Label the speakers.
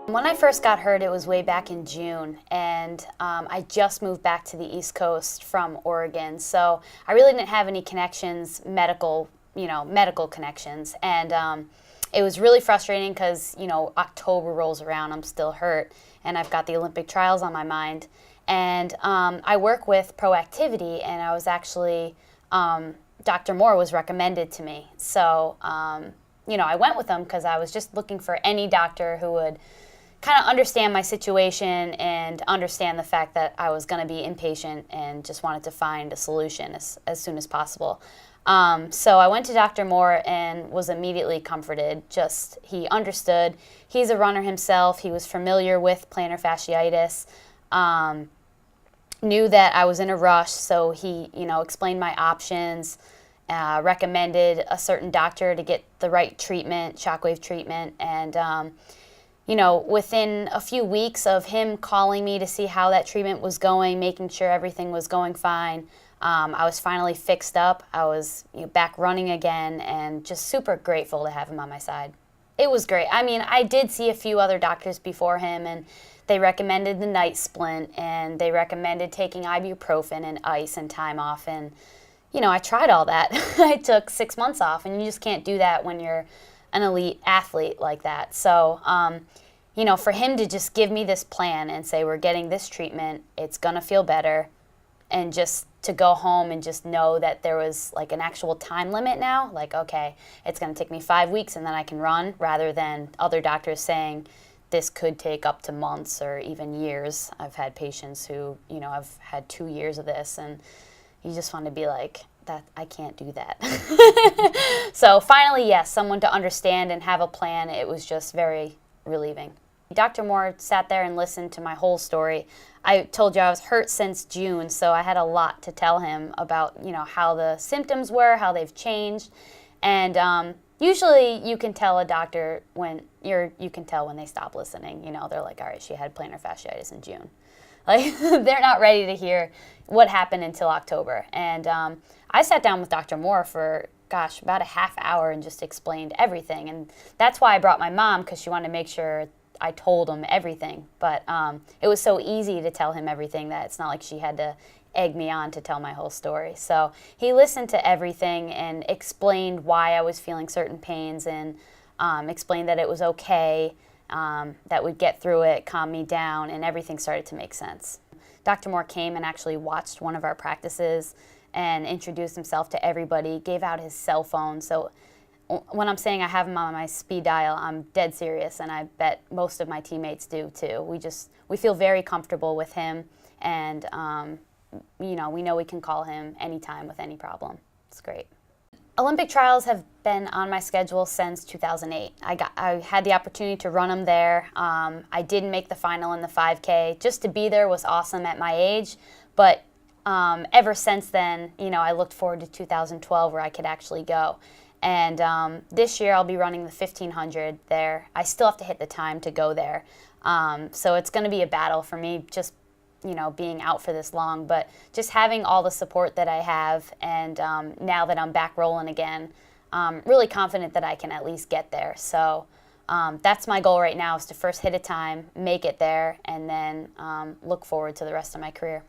Speaker 1: When I first got hurt, it was way back in June, and I just moved back to the East Coast from Oregon, so I really didn't have any connections, medical connections, and it was really frustrating because, October rolls around, I'm still hurt, and I've got the Olympic trials on my mind, and I work with Proactivity, and I was actually, Dr. Moore was recommended to me, so, I went with them because I was just looking for any doctor who would kind of understand my situation and understand the fact that I was going to be inpatient and just wanted to find a solution as soon as possible. So I went to Dr. Moore and was immediately comforted. He understood. He's a runner himself. He was familiar with plantar fasciitis, knew that I was in a rush, so he, explained my options, recommended a certain doctor to get the right treatment, shockwave treatment, and within a few weeks of him calling me to see how that treatment was going, making sure everything was going fine, I was finally fixed up. I was back running again, and just super grateful to have him on my side. It was great. I mean, I did see a few other doctors before him, and they recommended the night splint, and they recommended taking ibuprofen and ice and time off, and I tried all that. I took 6 months off, and you just can't do that when you're an elite athlete like that. So, for him to just give me this plan and say, we're getting this treatment, it's going to feel better, and just to go home and just know that there was like an actual time limit now, like, okay, it's going to take me 5 weeks and then I can run, rather than other doctors saying this could take up to months or even years. I've had patients who, I've had 2 years of this, and you just want to be like, that I can't do that. So finally, yes, someone to understand and have a plan. It was just very relieving. Dr. Moore sat there and listened to my whole story. I told you I was hurt since June, so I had a lot to tell him about, how the symptoms were, how they've changed, and usually you can tell a doctor when you can tell when they stop listening. They're like, all right, she had plantar fasciitis in June. Like, they're not ready to hear what happened until October. And I sat down with Dr. Moore for, about a half hour and just explained everything. And that's why I brought my mom, because she wanted to make sure I told him everything. But it was so easy to tell him everything that it's not like she had to egg me on to tell my whole story. So he listened to everything and explained why I was feeling certain pains, and explained that it was okay, that would get through it, calm me down, and everything started to make sense. Dr. Moore came and actually watched one of our practices and introduced himself to everybody, gave out his cell phone. So when I'm saying I have him on my speed dial, I'm dead serious, and I bet most of my teammates do too. We feel very comfortable with him, and we know we can call him anytime with any problem. It's great. Olympic trials have been on my schedule since 2008. I had the opportunity to run them there. I didn't make the final in the 5K. Just to be there was awesome at my age, but ever since then, I looked forward to 2012 where I could actually go. And this year I'll be running the 1500 there. I still have to hit the time to go there. So it's going to be a battle for me, just being out for this long, but just having all the support that I have, and now that I'm back rolling again, really confident that I can at least get there. So that's my goal right now, is to first hit a time, make it there, and then look forward to the rest of my career.